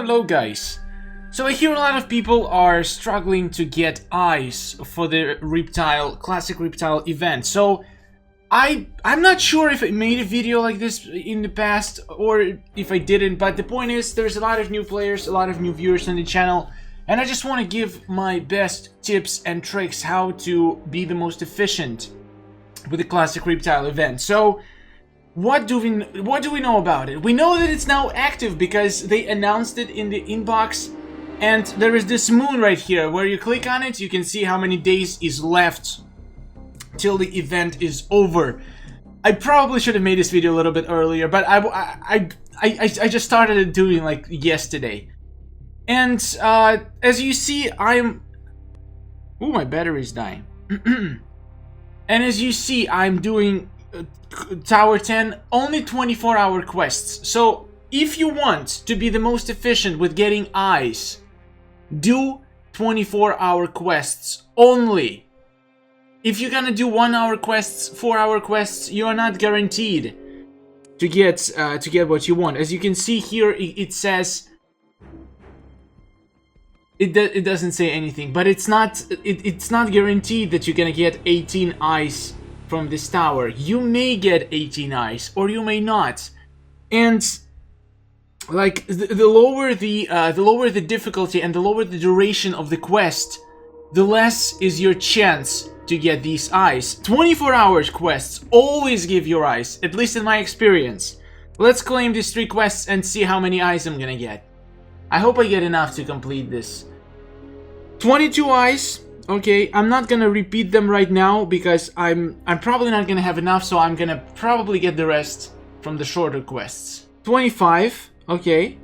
Hello guys. So I hear a lot of people are struggling to get eyes for the Classic Reptile event. So I'm not sure if I made a video like this in the past or if I didn't, but the point is there's a lot of new players, a lot of new viewers on the channel, and I just want to give my best tips and tricks how to be the most efficient with the Classic Reptile event. So what do we know about it? We know that it's now active because they announced it in the inbox, and there is this moon right here where you click on it, you can see how many days is left till the event is over. I probably should have made this video a little bit earlier, but I just started doing like yesterday. And as you see, ooh, my battery's dying. And as you see, I'm doing Tower 10 only 24-hour quests. So if you want to be the most efficient with getting eyes, do 24-hour quests only. If you're gonna do 1-hour quests, 4-hour quests, you are not guaranteed to get what you want. As you can see here, it says it doesn't say anything, but it's not guaranteed that you're gonna get 18 eyes from this tower. You may get 18 eyes, or you may not. And like the lower the difficulty and the lower the duration of the quest, the less is your chance to get these eyes. 24-hour quests always give you eyes, at least in my experience. Let's claim these 3 quests and see how many eyes I'm gonna get. I hope I get enough to complete this. 22 eyes. Okay, I'm not gonna repeat them right now because I'm probably not gonna have enough, so I'm gonna probably get the rest from the shorter quests. 25. Okay.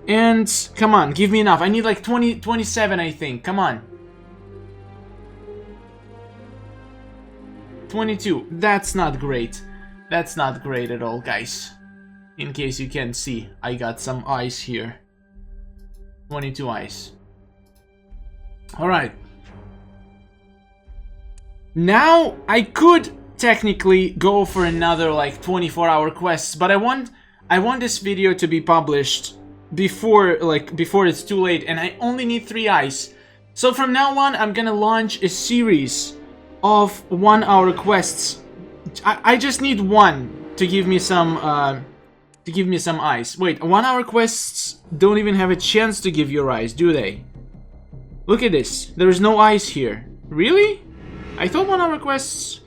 And come on, give me enough. I need like 27, I think. Come on. 22. That's not great. That's not great at all, guys. In case you can't see, I got some eyes here. 22 eyes. Alright. Now, I could technically go for another like 24-hour quests, but I want this video to be published before it's too late, and I only need 3 eyes. So from now on, I'm gonna launch a series of 1-hour quests. I just need 1 to give me some eyes. Wait, 1-hour quests don't even have a chance to give you eyes, do they? Look at this. There is no eyes here. Really? I thought 1-hour quests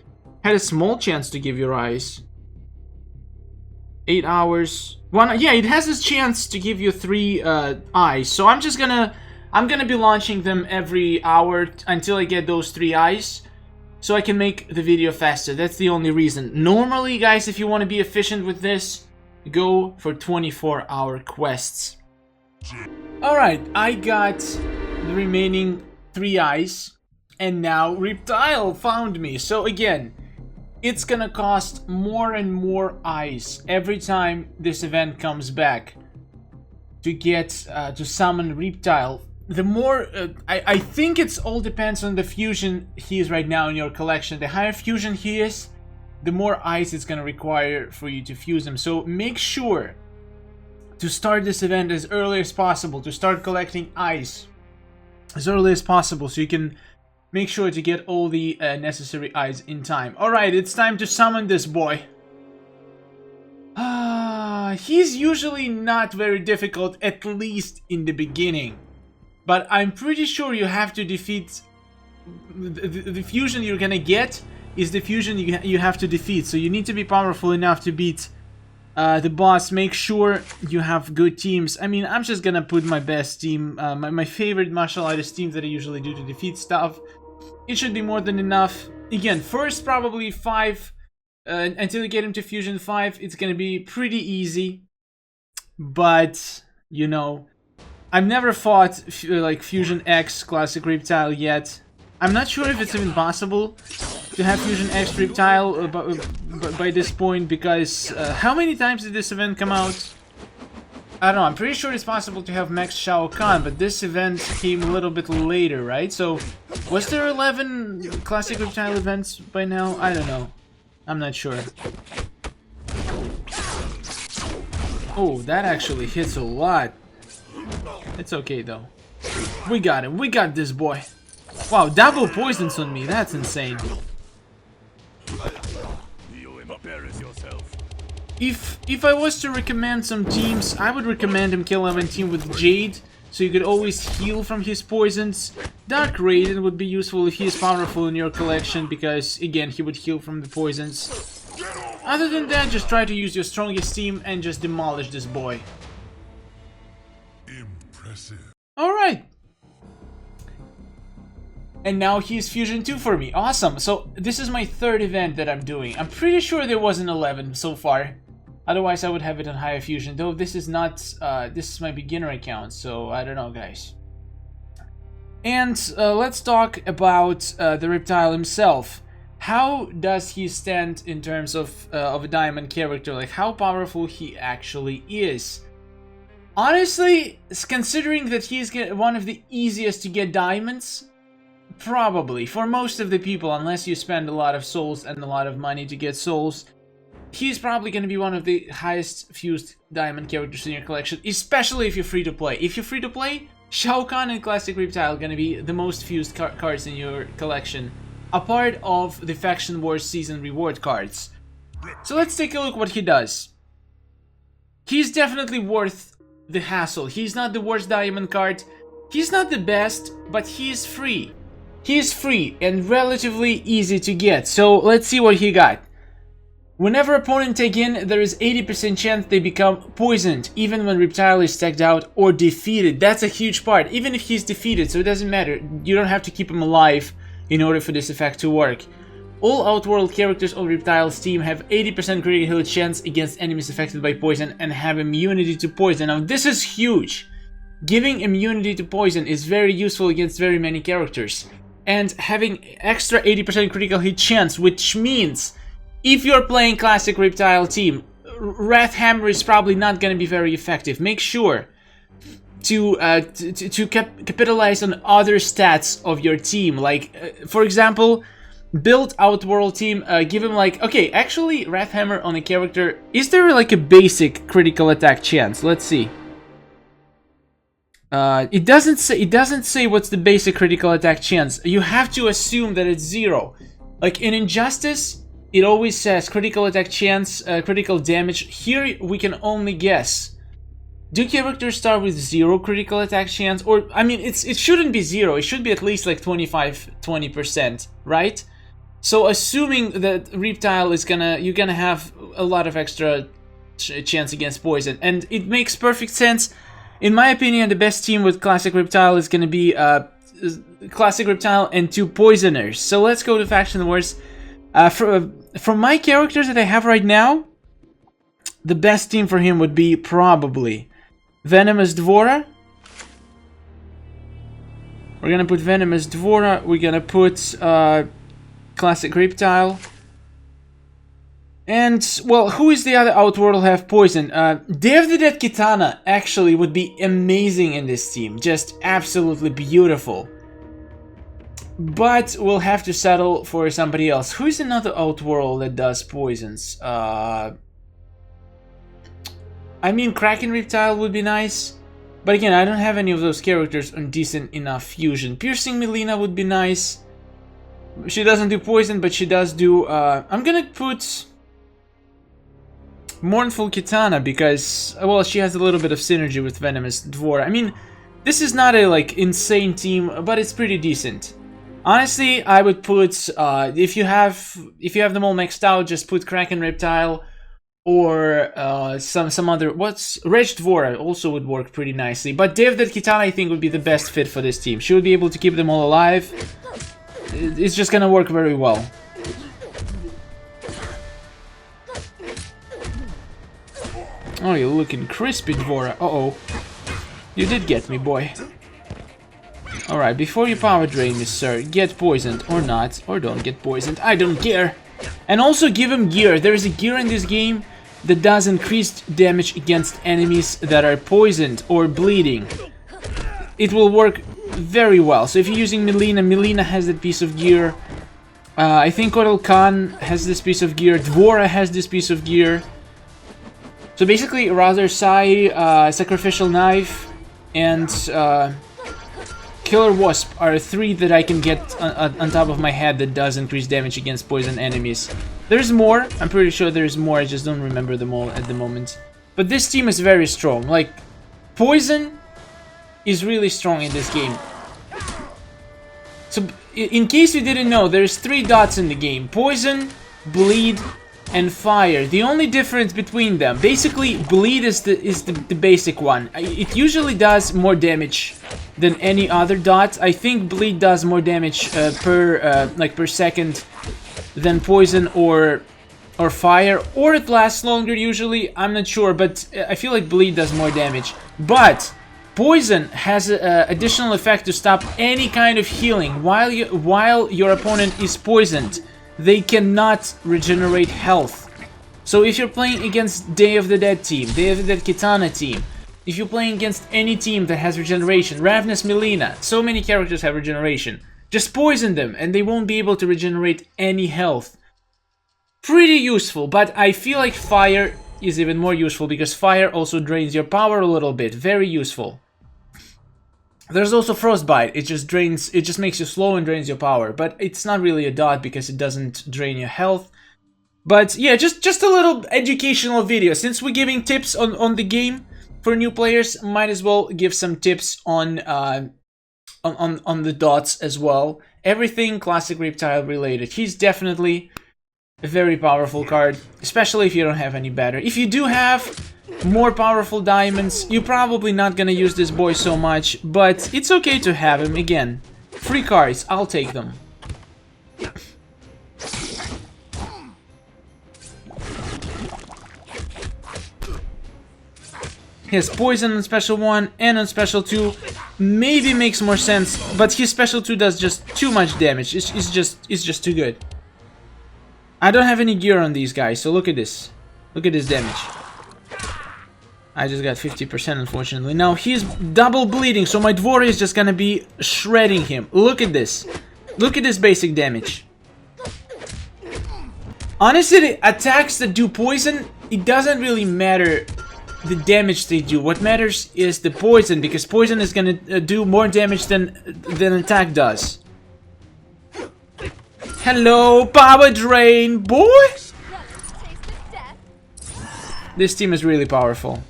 had a small chance to give you eyes. 8 hours. Yeah, it has a chance to give you 3 eyes. So I'm gonna be launching them every hour until I get those 3 eyes, so I can make the video faster. That's the only reason. Normally, guys, if you want to be efficient with this, go for 24-hour quests. Alright, I got the remaining 3 eyes. And now Reptile found me. So again, it's gonna cost more and more eyes every time this event comes back to get to summon Reptile. The more I think it's all depends on the fusion he is right now in your collection. The higher fusion he is, the more eyes it's gonna require for you to fuse him. So make sure to start this event as early as possible, to start collecting eyes as early as possible, so you can make sure to get all the necessary eyes in time. Alright, it's time to summon this boy. He's usually not very difficult, at least in the beginning. But I'm pretty sure you have to defeat... The fusion you're gonna get is the fusion you have to defeat. So you need to be powerful enough to beat the boss. Make sure you have good teams. I mean, I'm just gonna put my best team, my favorite martial artist team that I usually do to defeat stuff. It should be more than enough. Again, first probably 5, until you get him to Fusion 5, it's gonna be pretty easy. But, you know, I've never fought like Fusion X Classic Reptile yet. I'm not sure if it's even possible to have Fusion X Reptile by this point, because how many times did this event come out? I don't know, I'm pretty sure it's possible to have Max Shao Kahn, but this event came a little bit later, right? So, was there 11 Classic Reptile events by now? I don't know. I'm not sure. Oh, that actually hits a lot. It's okay though. We got him. We got this boy. Wow, double poisons on me. That's insane. If I was to recommend some teams, I would recommend him kill 17 with Jade, so you could always heal from his poisons. Dark Raiden would be useful if he is powerful in your collection, because again, he would heal from the poisons. Other than that, just try to use your strongest team and just demolish this boy. Impressive. Alright. And now he is Fusion 2 for me. Awesome. So this is my third event that I'm doing. I'm pretty sure there was an 11 so far. Otherwise I would have it on higher Fusion. Though this is not, this is my beginner account. So I don't know, guys. And let's talk about the Reptile himself. How does he stand in terms of a diamond character? Like how powerful he actually is. Honestly, considering that he's one of the easiest to get diamonds, probably, for most of the people, unless you spend a lot of souls and a lot of money to get souls, he's probably going to be one of the highest fused diamond characters in your collection, especially if you're free to play. If you're free to play, Shao Kahn and Classic Reptile are going to be the most fused cards in your collection, a part of the Faction Wars Season reward cards. So let's take a look what he does. He's definitely worth the hassle. He's not the worst diamond card. He's not the best, but he's free. He is free and relatively easy to get, so let's see what he got. Whenever opponent take in, there is 80% chance they become poisoned, even when Reptile is tagged out or defeated. That's a huge part, even if he's defeated, so it doesn't matter. You don't have to keep him alive in order for this effect to work. All Outworld characters on Reptile's team have 80% critical hit chance against enemies affected by poison and have immunity to poison. Now this is huge. Giving immunity to poison is very useful against very many characters. And having extra 80% critical hit chance, which means if you're playing Classic Reptile team, Wrath Hammer is probably not going to be very effective. Make sure to capitalize on other stats of your team. Like, for example, build Outworld team, give him like, okay, actually Wrath Hammer on a character, is there like a basic critical attack chance? Let's see. It doesn't say what's the basic critical attack chance. You have to assume that it's 0. Like in Injustice, it always says critical attack chance, critical damage. Here we can only guess. Do characters start with 0 critical attack chance? Or, I mean, it shouldn't be 0. It should be at least like 20%, right? So assuming that Reptile is you're gonna have a lot of extra chance against poison, and it makes perfect sense. In my opinion, the best team with Classic Reptile is going to be Classic Reptile and 2 Poisoners. So let's go to Faction Wars. From my characters that I have right now, the best team for him would be probably Venomous Dvora. We're going to put Venomous Dvora. We're going to put Classic Reptile. And, well, who is the other Outworld have poison? Day of the Dead Kitana actually would be amazing in this team. Just absolutely beautiful. But we'll have to settle for somebody else. Who is another Outworld that does poisons? I mean, Kraken Reptile would be nice. But again, I don't have any of those characters on decent enough fusion. Piercing Melina would be nice. She doesn't do poison, but she does do... I'm gonna put... Mournful Kitana, because, well, she has a little bit of synergy with Venomous Dvora. I mean, this is not a, like, insane team, but it's pretty decent. Honestly, I would put, if you have them all maxed out, just put Kraken Reptile, or, some other, Reg Dvora also would work pretty nicely. But Day of the Dead Kitana, I think, would be the best fit for this team. She would be able to keep them all alive. It's just gonna work very well. Oh, you're looking crispy, Dvora. Uh-oh. You did get me, boy. Alright, before you power drain me, sir, get poisoned or not, or don't get poisoned. I don't care. And also give him gear. There is a gear in this game that does increased damage against enemies that are poisoned or bleeding. It will work very well. So if you're using Melina, Melina has that piece of gear. I think Kotal Khan has this piece of gear. Dvora has this piece of gear. So basically, Razor Sai, Sacrificial Knife, and Killer Wasp are 3 that I can get on top of my head that does increase damage against poison enemies. There's more, I'm pretty sure there's more, I just don't remember them all at the moment. But this team is very strong, like, poison is really strong in this game. So, in case you didn't know, there's 3 dots in the game. Poison, bleed, and fire. The only difference between them, basically, bleed is the basic one. It usually does more damage than any other dot. I think bleed does more damage per second than poison or fire, or it lasts longer usually. I'm not sure, but I feel like bleed does more damage. But poison has an additional effect to stop any kind of healing while your opponent is poisoned. They cannot regenerate health. So if you're playing against Day of the Dead team, Day of the Dead Kitana team, if you're playing against any team that has regeneration, Ravenous Melina, so many characters have regeneration, just poison them and they won't be able to regenerate any health. Pretty useful, but I feel like fire is even more useful because fire also drains your power a little bit. Very useful. There's also frostbite. It just makes you slow and drains your power, but it's not really a dot because it doesn't drain your health. But yeah, just a little educational video. Since we're giving tips on the game for new players, might as well give some tips on the dots as well. Everything Classic Reptile related. He's definitely a very powerful card, especially if you don't have any better. If you do have more powerful diamonds, you're probably not gonna use this boy so much, but it's okay to have him. Again, free cards, I'll take them. He has poison on special 1 and on special 2. Maybe makes more sense, but his special 2 does just too much damage. It's just too good. I don't have any gear on these guys, so look at this. Look at this damage. I just got 50% unfortunately. Now he's double bleeding, so my Dvora is just gonna be shredding him. Look at this. Look at this basic damage. Honestly, the attacks that do poison, it doesn't really matter the damage they do. What matters is the poison, because poison is gonna do more damage than attack does. Hello, power drain, boy! This team is really powerful.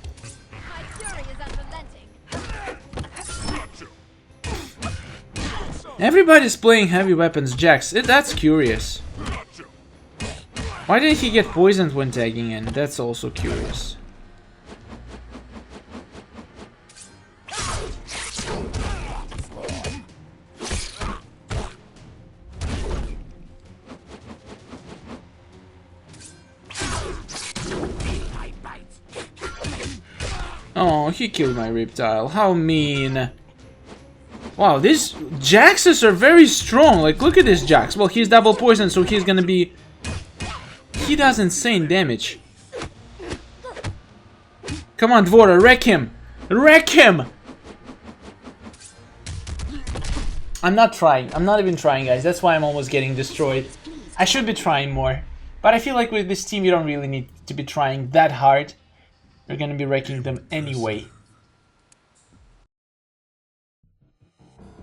Everybody's playing heavy weapons Jax. That's curious. Why didn't he get poisoned when tagging in? That's also curious. Oh, he killed my reptile. How mean. Wow, these Jaxes are very strong. Like, look at this Jax. Well, he's double poison, so he's gonna be... He does insane damage. Come on, Dvora, wreck him! Wreck him! I'm not trying. I'm not even trying, guys. That's why I'm almost getting destroyed. I should be trying more. But I feel like with this team, you don't really need to be trying that hard. You're gonna be wrecking them anyway.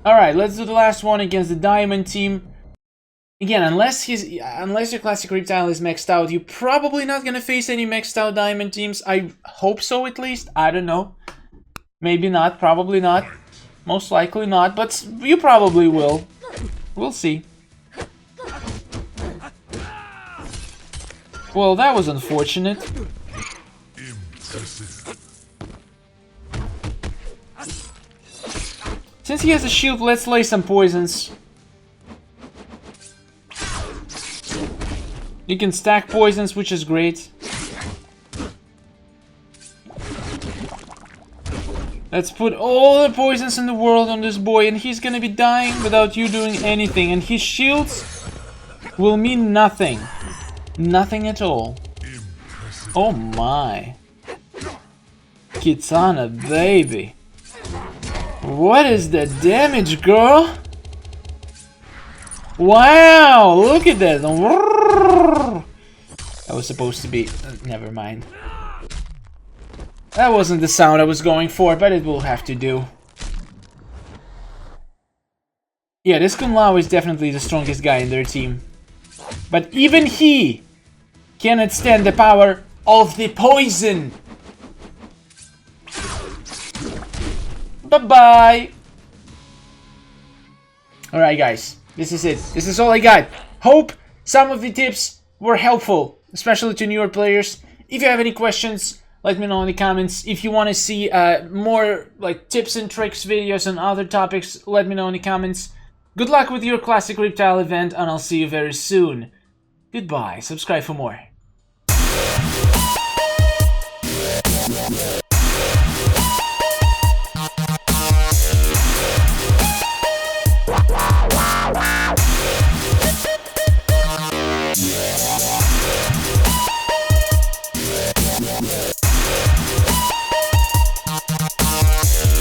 Alright, let's do the last one against the Diamond team. Again, unless your Classic Reptile is maxed out, you're probably not gonna face any maxed out Diamond teams. I hope so, at least. I don't know. Maybe not, probably not. Most likely not, but you probably will. We'll see. Well, that was unfortunate. Since he has a shield, let's lay some poisons. You can stack poisons, which is great. Let's put all the poisons in the world on this boy, and he's gonna be dying without you doing anything. And his shields will mean nothing. Nothing at all. Oh my. Kitana, baby. What is the damage, girl? Wow, look at that. That was supposed to be... never mind. That wasn't the sound I was going for, but it will have to do. Yeah, this Kung Lao is definitely the strongest guy in their team. But even he cannot stand the power of the poison. Bye-bye. Alright guys, this is it. This is all I got. Hope some of the tips were helpful, especially to newer players. If you have any questions, let me know in the comments. If you want to see more like tips and tricks videos on other topics, let me know in the comments. Good luck with your Klassic Reptile event, and I'll see you very soon. Goodbye. Subscribe for more.